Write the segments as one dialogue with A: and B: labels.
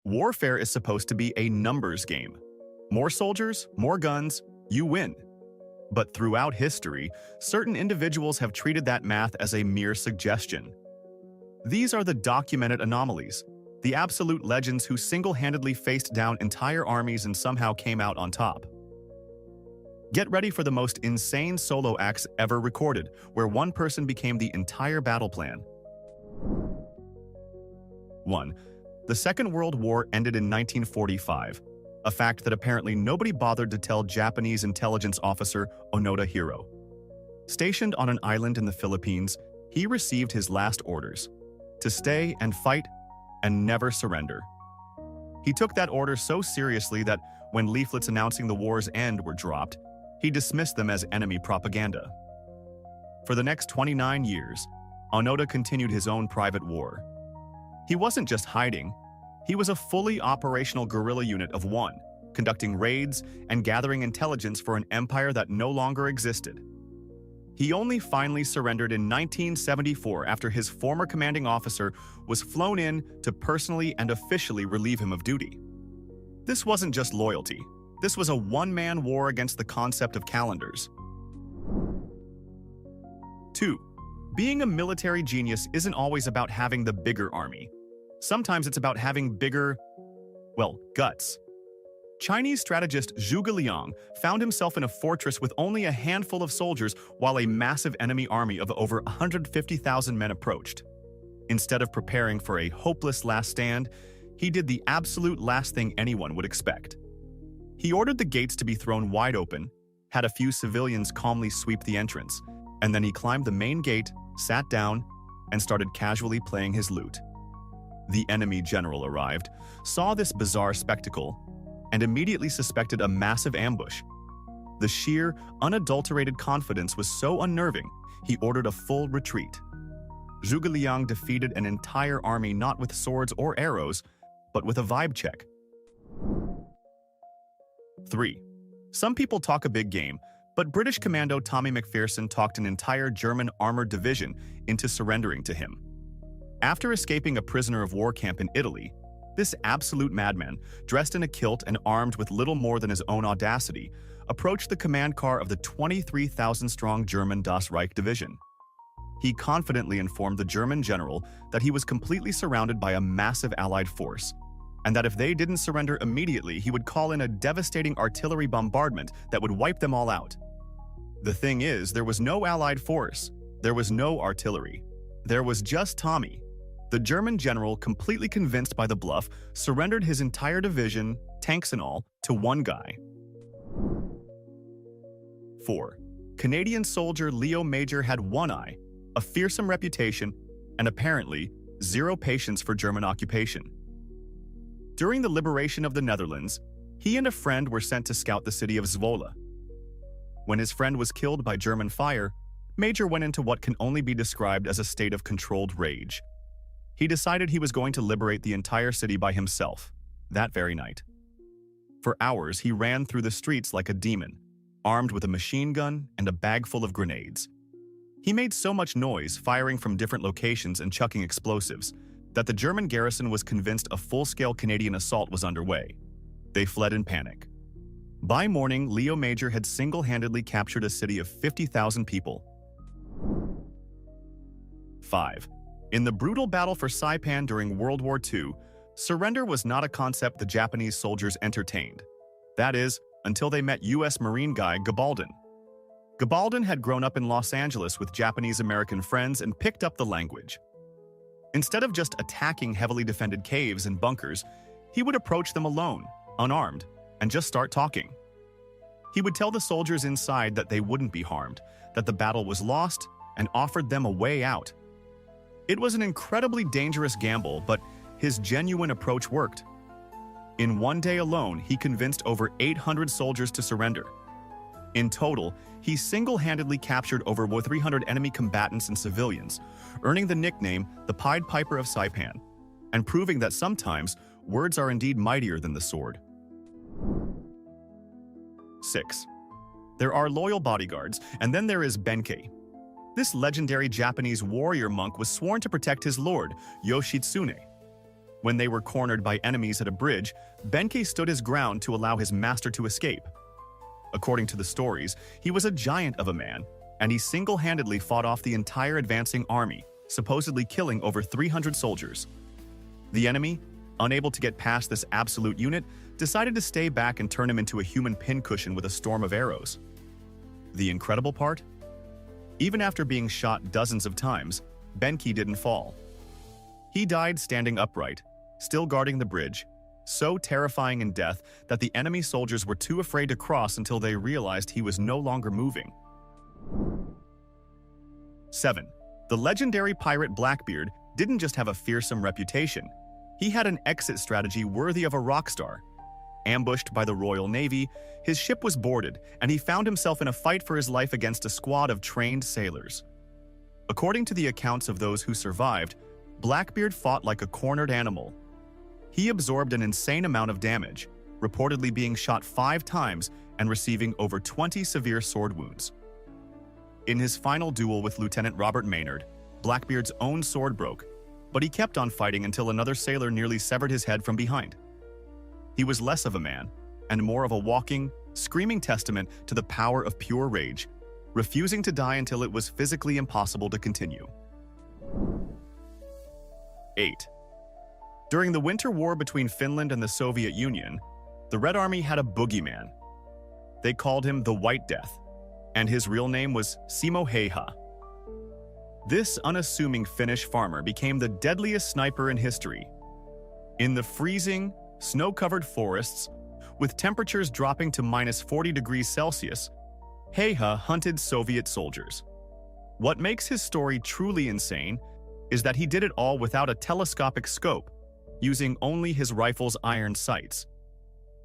A: Warfare is supposed to be a numbers game. More soldiers, more guns, you win. But throughout history, certain individuals have treated that math as a mere suggestion. These are the documented anomalies, the absolute legends who single-handedly faced down entire armies and somehow came out on top. Get ready for the most insane solo acts ever recorded, where one person became the entire battle plan. 1. The Second World War ended in 1945, a fact that apparently nobody bothered to tell Japanese intelligence officer Onoda Hiro. Stationed on an island in the Philippines, he received his last orders: to stay and fight and never surrender. He took that order so seriously that when leaflets announcing the war's end were dropped, he dismissed them as enemy propaganda. For the next 29 years, Onoda continued his own private war. He wasn't just hiding, he was a fully operational guerrilla unit of one, conducting raids and gathering intelligence for an empire that no longer existed. He only finally surrendered in 1974 after his former commanding officer was flown in to personally and officially relieve him of duty. This wasn't just loyalty. This was a one-man war against the concept of calendars. 2. Being a military genius isn't always about having the bigger army. Sometimes it's about having bigger, guts. Chinese strategist Zhuge Liang found himself in a fortress with only a handful of soldiers while a massive enemy army of over 150,000 men approached. Instead of preparing for a hopeless last stand, he did the absolute last thing anyone would expect. He ordered the gates to be thrown wide open, had a few civilians calmly sweep the entrance, and then he climbed the main gate, sat down, and started casually playing his lute. The enemy general arrived, saw this bizarre spectacle, and immediately suspected a massive ambush. The sheer, unadulterated confidence was so unnerving, he ordered a full retreat. Zhuge Liang defeated an entire army not with swords or arrows, but with a vibe check. 3. Some people talk a big game, but British Commando Tommy McPherson talked an entire German armored division into surrendering to him. After escaping a prisoner of war camp in Italy, this absolute madman, dressed in a kilt and armed with little more than his own audacity, approached the command car of the 23,000-strong German Das Reich division. He confidently informed the German general that he was completely surrounded by a massive Allied force, and that if they didn't surrender immediately, he would call in a devastating artillery bombardment that would wipe them all out. The thing is, there was no Allied force, there was no artillery. There was just Tommy. The German general, completely convinced by the bluff, surrendered his entire division, tanks and all, to one guy. 4. Canadian soldier Leo Major had one eye, a fearsome reputation, and apparently zero patience for German occupation. During the liberation of the Netherlands, he and a friend were sent to scout the city of Zwolle. When his friend was killed by German fire, Major went into what can only be described as a state of controlled rage. He decided he was going to liberate the entire city by himself, that very night. For hours, he ran through the streets like a demon, armed with a machine gun and a bag full of grenades. He made so much noise, firing from different locations and chucking explosives, that the German garrison was convinced a full-scale Canadian assault was underway. They fled in panic. By morning, Leo Major had single-handedly captured a city of 50,000 people. 5. In the brutal battle for Saipan during World War II, surrender was not a concept the Japanese soldiers entertained. That is, until they met U.S. Marine guy Gabaldon. Gabaldon had grown up in Los Angeles with Japanese-American friends and picked up the language. Instead of just attacking heavily defended caves and bunkers, he would approach them alone, unarmed, and just start talking. He would tell the soldiers inside that they wouldn't be harmed, that the battle was lost, and offered them a way out. It was an incredibly dangerous gamble, but his genuine approach worked. In one day alone, he convinced over 800 soldiers to surrender. In total, he single-handedly captured over 300 enemy combatants and civilians, earning the nickname the Pied Piper of Saipan, and proving that sometimes words are indeed mightier than the sword. 6. There are loyal bodyguards, and then there is Benkei. This legendary Japanese warrior monk was sworn to protect his lord, Yoshitsune. When they were cornered by enemies at a bridge, Benkei stood his ground to allow his master to escape. According to the stories, he was a giant of a man, and he single-handedly fought off the entire advancing army, supposedly killing over 300 soldiers. The enemy, unable to get past this absolute unit, decided to stay back and turn him into a human pincushion with a storm of arrows. The incredible part? Even after being shot dozens of times, Benkei didn't fall. He died standing upright, still guarding the bridge, so terrifying in death that the enemy soldiers were too afraid to cross until they realized he was no longer moving. 7. The legendary pirate Blackbeard didn't just have a fearsome reputation. He had an exit strategy worthy of a rock star. Ambushed by the Royal Navy, his ship was boarded, and he found himself in a fight for his life against a squad of trained sailors. According to the accounts of those who survived, Blackbeard fought like a cornered animal. He absorbed an insane amount of damage, reportedly being shot 5 times and receiving over 20 severe sword wounds. In his final duel with Lieutenant Robert Maynard, Blackbeard's own sword broke, but he kept on fighting until another sailor nearly severed his head from behind. He was less of a man, and more of a walking, screaming testament to the power of pure rage, refusing to die until it was physically impossible to continue. 8. During the Winter War between Finland and the Soviet Union, the Red Army had a boogeyman. They called him the White Death, and his real name was Simo Heiha. This unassuming Finnish farmer became the deadliest sniper in history. In the freezing, snow-covered forests, with temperatures dropping to -40 degrees Celsius, Heiha hunted Soviet soldiers. What makes his story truly insane is that he did it all without a telescopic scope, using only his rifle's iron sights.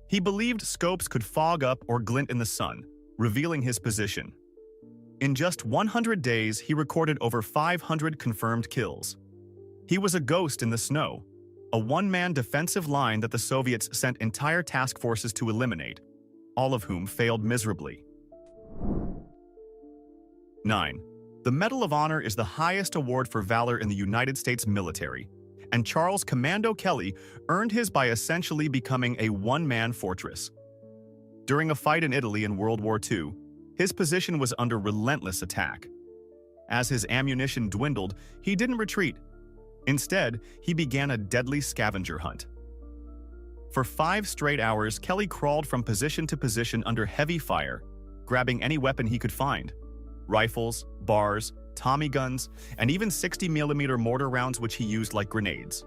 A: He believed scopes could fog up or glint in the sun, revealing his position. In just 100 days, he recorded over 500 confirmed kills. He was a ghost in the snow, a one-man defensive line that the Soviets sent entire task forces to eliminate, all of whom failed miserably. 9. The Medal of Honor is the highest award for valor in the United States military, and Charles Commando Kelly earned his by essentially becoming a one-man fortress. During a fight in Italy in World War II, his position was under relentless attack. As his ammunition dwindled, he didn't retreat. Instead, he began a deadly scavenger hunt. For 5 straight hours, Kelly crawled from position to position under heavy fire, grabbing any weapon he could find: rifles, bars, Tommy guns, and even 60mm mortar rounds which he used like grenades.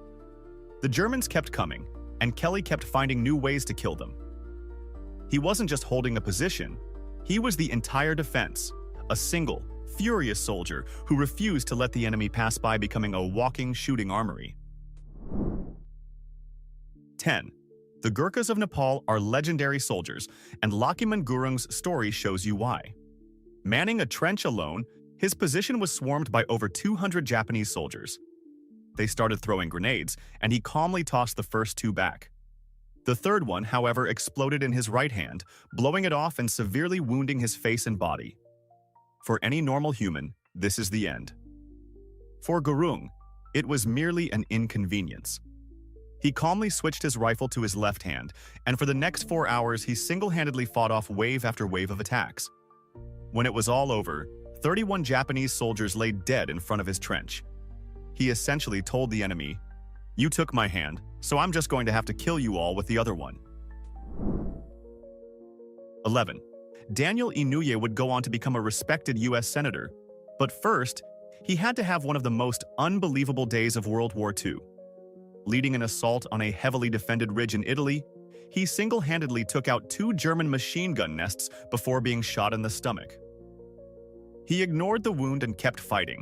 A: The Germans kept coming, and Kelly kept finding new ways to kill them. He wasn't just holding a position, he was the entire defense, a single, furious soldier who refused to let the enemy pass by, becoming a walking shooting armory. 10. The Gurkhas of Nepal are legendary soldiers, and Lakhiman Gurung's story shows you why. Manning a trench alone, his position was swarmed by over 200 Japanese soldiers. They started throwing grenades, and he calmly tossed the first 2 back. The third one, however, exploded in his right hand, blowing it off and severely wounding his face and body. For any normal human, this is the end. For Gurung, it was merely an inconvenience. He calmly switched his rifle to his left hand, and for the next 4 hours he single-handedly fought off wave after wave of attacks. When it was all over, 31 Japanese soldiers lay dead in front of his trench. He essentially told the enemy, "You took my hand, so I'm just going to have to kill you all with the other one." 11. Daniel Inouye would go on to become a respected U.S. senator, but first, he had to have one of the most unbelievable days of World War II. Leading an assault on a heavily defended ridge in Italy, he single-handedly took out 2 German machine gun nests before being shot in the stomach. He ignored the wound and kept fighting.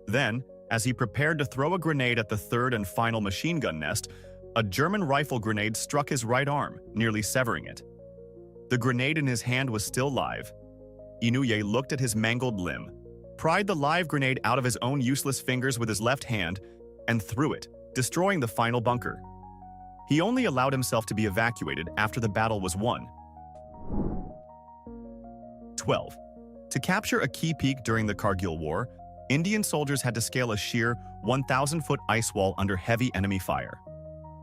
A: Then, as he prepared to throw a grenade at the 3rd and final machine gun nest, a German rifle grenade struck his right arm, nearly severing it. The grenade in his hand was still live. Inouye looked at his mangled limb, pried the live grenade out of his own useless fingers with his left hand, and threw it, destroying the final bunker. He only allowed himself to be evacuated after the battle was won. 12. To capture a key peak during the Kargil War, Indian soldiers had to scale a sheer 1,000-foot ice wall under heavy enemy fire.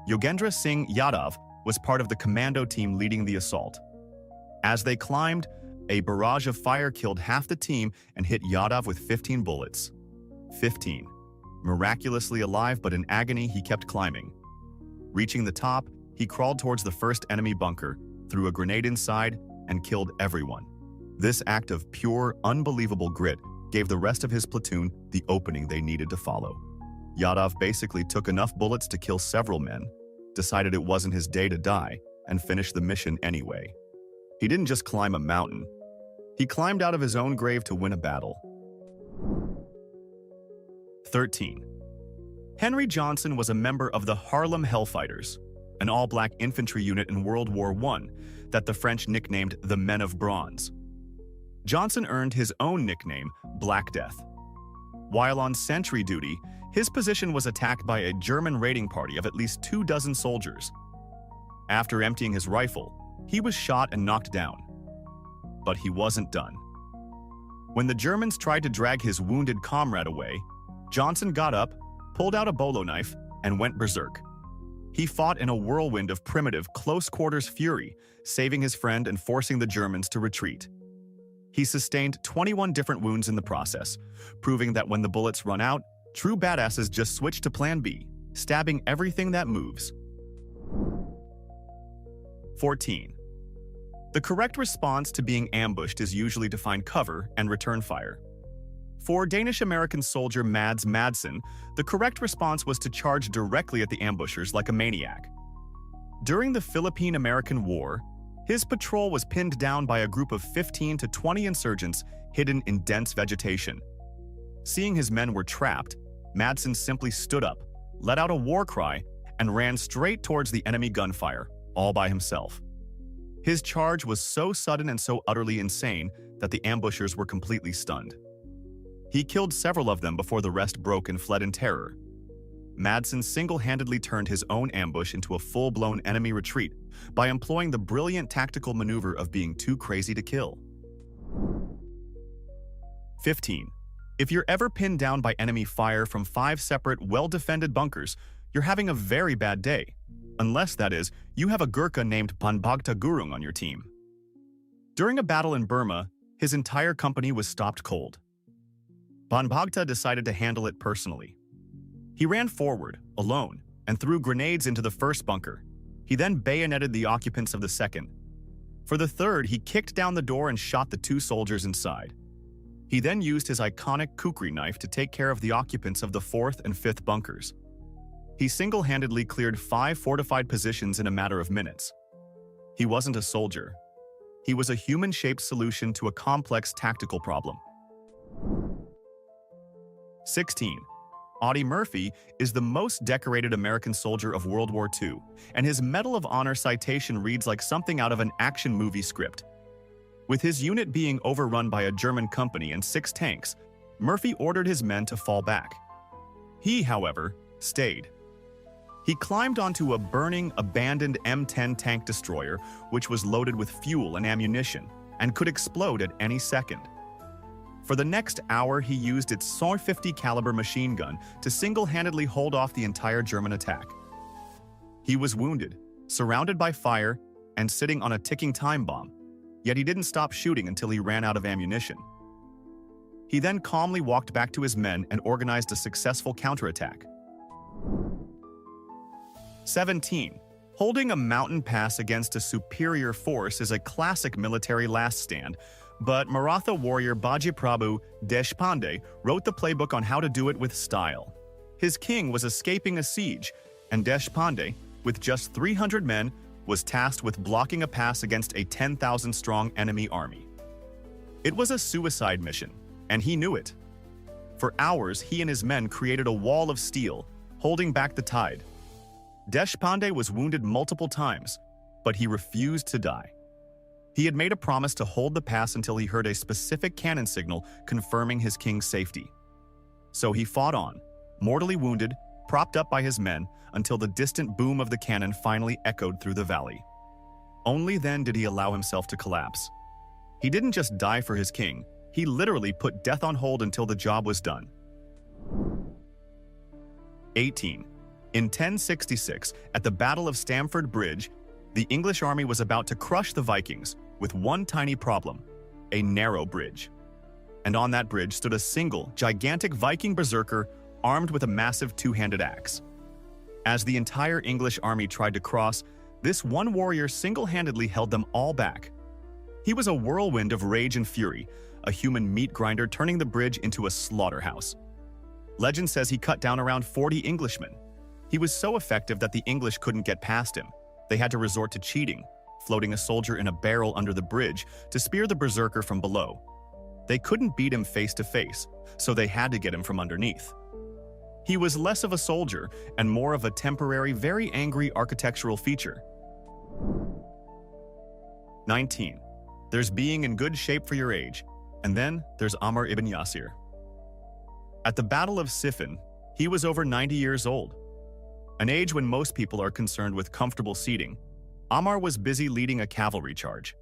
A: Yogendra Singh Yadav was part of the commando team leading the assault. As they climbed, a barrage of fire killed half the team and hit Yadav with 15 bullets. 15. Miraculously alive but in agony, he kept climbing. Reaching the top, he crawled towards the first enemy bunker, threw a grenade inside, and killed everyone. This act of pure, unbelievable grit gave the rest of his platoon the opening they needed to follow. Yadav basically took enough bullets to kill several men, decided it wasn't his day to die, and finished the mission anyway. He didn't just climb a mountain. He climbed out of his own grave to win a battle. 13. Henry Johnson was a member of the Harlem Hellfighters, an all-black infantry unit in World War I that the French nicknamed the Men of Bronze. Johnson earned his own nickname, Black Death. While on sentry duty, his position was attacked by a German raiding party of at least 24 soldiers. After emptying his rifle, he was shot and knocked down. But he wasn't done. When the Germans tried to drag his wounded comrade away, Johnson got up, pulled out a bolo knife, and went berserk. He fought in a whirlwind of primitive, close-quarters fury, saving his friend and forcing the Germans to retreat. He sustained 21 different wounds in the process, proving that when the bullets run out, true badasses just switch to Plan B, stabbing everything that moves. 14. The correct response to being ambushed is usually to find cover and return fire. For Danish-American soldier Mads Madsen, the correct response was to charge directly at the ambushers like a maniac. During the Philippine-American War, his patrol was pinned down by a group of 15 to 20 insurgents hidden in dense vegetation. Seeing his men were trapped, Madsen simply stood up, let out a war cry, and ran straight towards the enemy gunfire, all by himself. His charge was so sudden and so utterly insane that the ambushers were completely stunned. He killed several of them before the rest broke and fled in terror. Madsen single-handedly turned his own ambush into a full-blown enemy retreat by employing the brilliant tactical maneuver of being too crazy to kill. 15. If you're ever pinned down by enemy fire from 5 separate, well-defended bunkers, you're having a very bad day. Unless, that is, you have a Gurkha named Banbagta Gurung on your team. During a battle in Burma, his entire company was stopped cold. Banbagta decided to handle it personally. He ran forward, alone, and threw grenades into the first bunker. He then bayoneted the occupants of the second. For the third, he kicked down the door and shot the 2 soldiers inside. He then used his iconic kukri knife to take care of the occupants of the 4th and 5th bunkers. He single-handedly cleared 5 fortified positions in a matter of minutes. He wasn't a soldier. He was a human-shaped solution to a complex tactical problem. 16. Audie Murphy is the most decorated American soldier of World War II, and his Medal of Honor citation reads like something out of an action movie script. With his unit being overrun by a German company and 6 tanks, Murphy ordered his men to fall back. He, however, stayed. He climbed onto a burning, abandoned M10 tank destroyer, which was loaded with fuel and ammunition, and could explode at any second. For the next hour, he used its .50 caliber machine gun to single-handedly hold off the entire German attack. He was wounded, surrounded by fire, and sitting on a ticking time bomb, yet he didn't stop shooting until he ran out of ammunition. He then calmly walked back to his men and organized a successful counterattack. 17. Holding a mountain pass against a superior force is a classic military last stand, but Maratha warrior Baji Prabhu Deshpande wrote the playbook on how to do it with style. His king was escaping a siege, and Deshpande, with just 300 men, was tasked with blocking a pass against a 10,000-strong enemy army. It was a suicide mission, and he knew it. For hours, he and his men created a wall of steel, holding back the tide. Deshpande was wounded multiple times, but he refused to die. He had made a promise to hold the pass until he heard a specific cannon signal confirming his king's safety. So he fought on, mortally wounded, propped up by his men, until the distant boom of the cannon finally echoed through the valley. Only then did he allow himself to collapse. He didn't just die for his king, he literally put death on hold until the job was done. 18. In 1066, at the Battle of Stamford Bridge, the English army was about to crush the Vikings with one tiny problem: a narrow bridge. And on that bridge stood a single, gigantic Viking berserker armed with a massive two-handed axe. As the entire English army tried to cross, this one warrior single-handedly held them all back. He was a whirlwind of rage and fury, a human meat grinder turning the bridge into a slaughterhouse. Legend says he cut down around 40 Englishmen. He was so effective that the English couldn't get past him. They had to resort to cheating, floating a soldier in a barrel under the bridge to spear the berserker from below. They couldn't beat him face to face, so they had to get him from underneath. He was less of a soldier and more of a temporary, very angry architectural feature. 19. There's being in good shape for your age, and then there's Ammar ibn Yasir. At the Battle of Siffin, he was over 90 years old. An age when most people are concerned with comfortable seating, Ammar was busy leading a cavalry charge.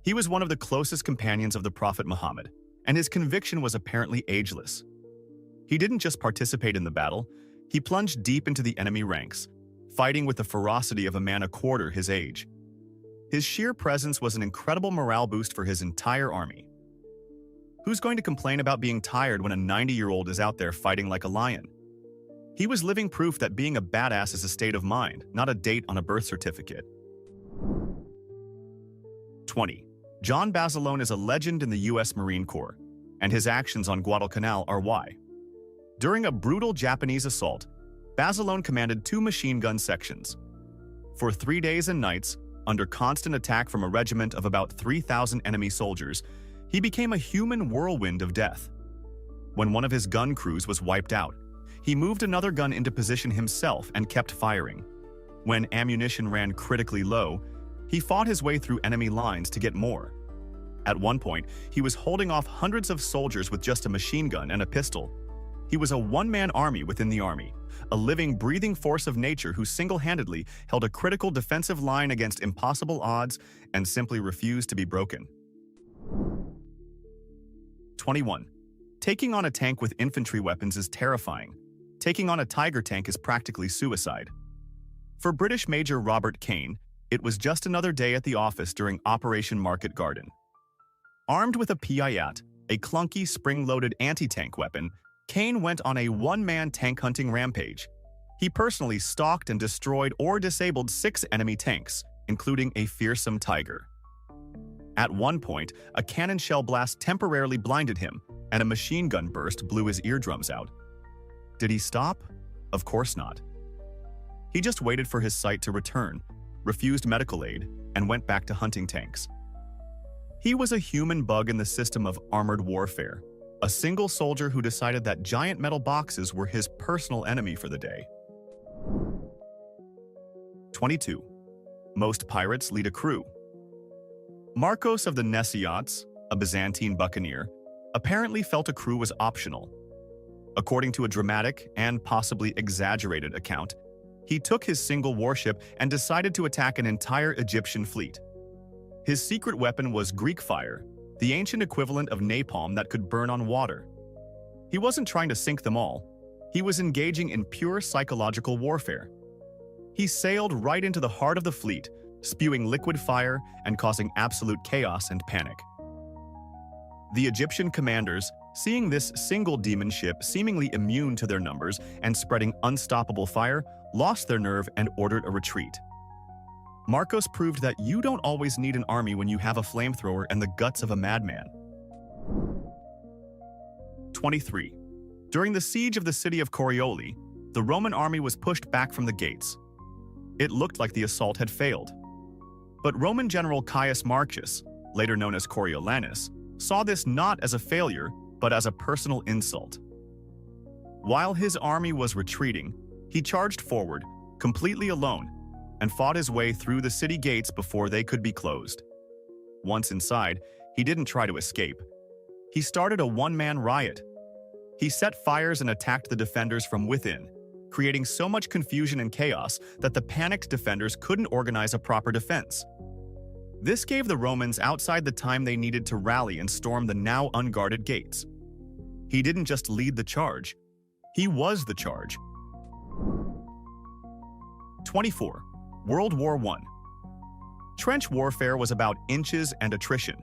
A: He was one of the closest companions of the Prophet Muhammad, and his conviction was apparently ageless. He didn't just participate in the battle, he plunged deep into the enemy ranks, fighting with the ferocity of a man a quarter his age. His sheer presence was an incredible morale boost for his entire army. Who's going to complain about being tired when a 90-year-old is out there fighting like a lion? He was living proof that being a badass is a state of mind, not a date on a birth certificate. 20. John Basilone is a legend in the U.S. Marine Corps, and his actions on Guadalcanal are why. During a brutal Japanese assault, Basilone commanded 2 machine gun sections. For 3 days and nights, under constant attack from a regiment of about 3,000 enemy soldiers, he became a human whirlwind of death. When one of his gun crews was wiped out, he moved another gun into position himself and kept firing. When ammunition ran critically low, he fought his way through enemy lines to get more. At one point, he was holding off hundreds of soldiers with just a machine gun and a pistol. He was a one-man army within the army, a living, breathing force of nature who single-handedly held a critical defensive line against impossible odds and simply refused to be broken. 21. Taking on a tank with infantry weapons is terrifying. Taking on a Tiger tank is practically suicide. For British Major Robert Kane, it was just another day at the office during Operation Market Garden. Armed with a Piat, a clunky, spring-loaded anti-tank weapon, Kane went on a one-man tank hunting rampage. He personally stalked and destroyed or disabled 6 enemy tanks, including a fearsome Tiger. At one point, a cannon shell blast temporarily blinded him, and a machine gun burst blew his eardrums out. Did he stop? Of course not. He just waited for his sight to return, refused medical aid, and went back to hunting tanks. He was a human bug in the system of armored warfare, a single soldier who decided that giant metal boxes were his personal enemy for the day. 22. Most pirates lead a crew. Marcos of the Nesiots, a Byzantine buccaneer, apparently felt a crew was optional. According to a dramatic and possibly exaggerated account, he took his single warship and decided to attack an entire Egyptian fleet. His secret weapon was Greek fire, the ancient equivalent of napalm that could burn on water. He wasn't trying to sink them all. He was engaging in pure psychological warfare. He sailed right into the heart of the fleet, spewing liquid fire and causing absolute chaos and panic. The Egyptian commanders, seeing this single demon ship seemingly immune to their numbers and spreading unstoppable fire, lost their nerve and ordered a retreat. Marcos proved that you don't always need an army when you have a flamethrower and the guts of a madman. 23. During the siege of the city of Corioli, the Roman army was pushed back from the gates. It looked like the assault had failed. But Roman general Caius Marcius, later known as Coriolanus, saw this not as a failure, but as a personal insult. While his army was retreating, he charged forward, completely alone, and fought his way through the city gates before they could be closed. Once inside, he didn't try to escape. He started a one-man riot. He set fires and attacked the defenders from within, creating so much confusion and chaos that the panicked defenders couldn't organize a proper defense. This gave the Romans outside the time they needed to rally and storm the now unguarded gates. He didn't just lead the charge, he was the charge. 24. World War I. Trench warfare was about inches and attrition.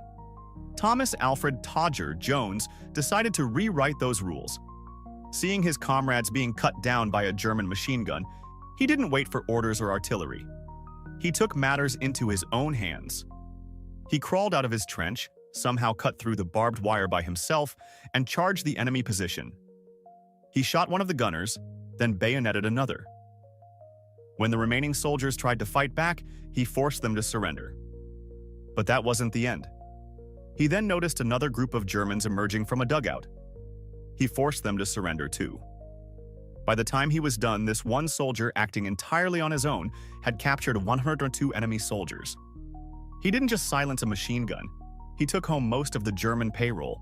A: Thomas Alfred Todger Jones decided to rewrite those rules. Seeing his comrades being cut down by a German machine gun, he didn't wait for orders or artillery. He took matters into his own hands. He crawled out of his trench, somehow cut through the barbed wire by himself, and charged the enemy position. He shot one of the gunners, then bayoneted another. When the remaining soldiers tried to fight back, he forced them to surrender. But that wasn't the end. He then noticed another group of Germans emerging from a dugout. He forced them to surrender too. By the time he was done, this one soldier, acting entirely on his own, had captured 102 enemy soldiers. He didn't just silence a machine gun, he took home most of the German payroll.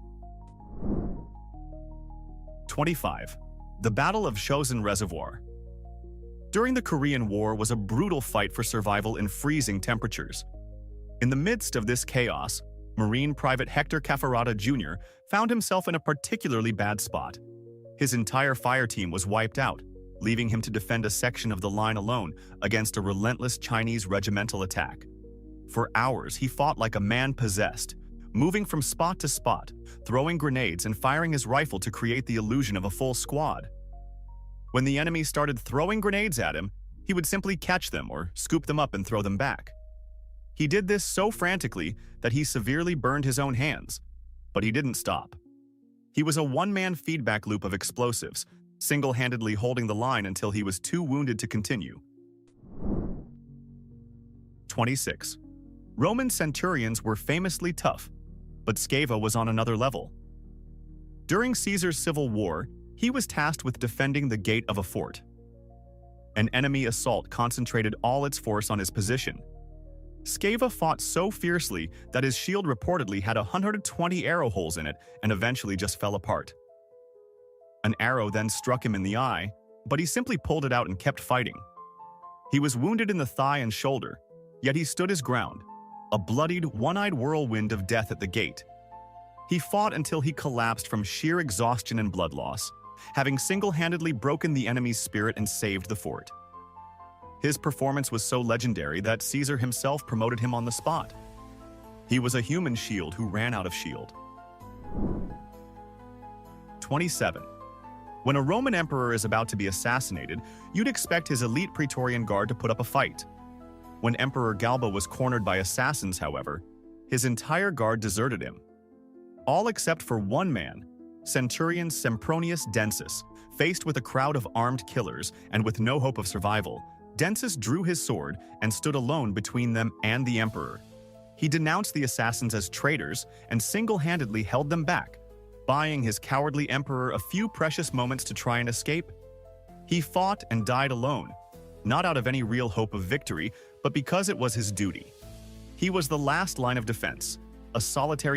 A: 25. The Battle of Chosin Reservoir. During the Korean War was a brutal fight for survival in freezing temperatures. In the midst of this chaos, Marine Private Hector Caffarata Jr. found himself in a particularly bad spot. His entire fire team was wiped out, leaving him to defend a section of the line alone against a relentless Chinese regimental attack. For hours, he fought like a man possessed, moving from spot to spot, throwing grenades and firing his rifle to create the illusion of a full squad. When the enemy started throwing grenades at him, he would simply catch them or scoop them up and throw them back. He did this so frantically that he severely burned his own hands, but he didn't stop. He was a one-man feedback loop of explosives, single-handedly holding the line until he was too wounded to continue. 26. Roman centurions were famously tough, but Sceva was on another level. During Caesar's civil war, he was tasked with defending the gate of a fort. An enemy assault concentrated all its force on his position. Sceva fought so fiercely that his shield reportedly had 120 arrow holes in it and eventually just fell apart. An arrow then struck him in the eye, but he simply pulled it out and kept fighting. He was wounded in the thigh and shoulder, yet he stood his ground, a bloodied, one-eyed whirlwind of death at the gate. He fought until he collapsed from sheer exhaustion and blood loss, having single-handedly broken the enemy's spirit and saved the fort. His performance was so legendary that Caesar himself promoted him on the spot. He was a human shield who ran out of shield. 27. When a Roman emperor is about to be assassinated, you'd expect his elite Praetorian Guard to put up a fight. When Emperor Galba was cornered by assassins, however, his entire guard deserted him. All except for one man, Centurion Sempronius Densus. Faced with a crowd of armed killers and with no hope of survival, Densus drew his sword and stood alone between them and the emperor. He denounced the assassins as traitors and single-handedly held them back, buying his cowardly emperor a few precious moments to try and escape. He fought and died alone, not out of any real hope of victory, but because it was his duty. He was the last line of defense, a solitary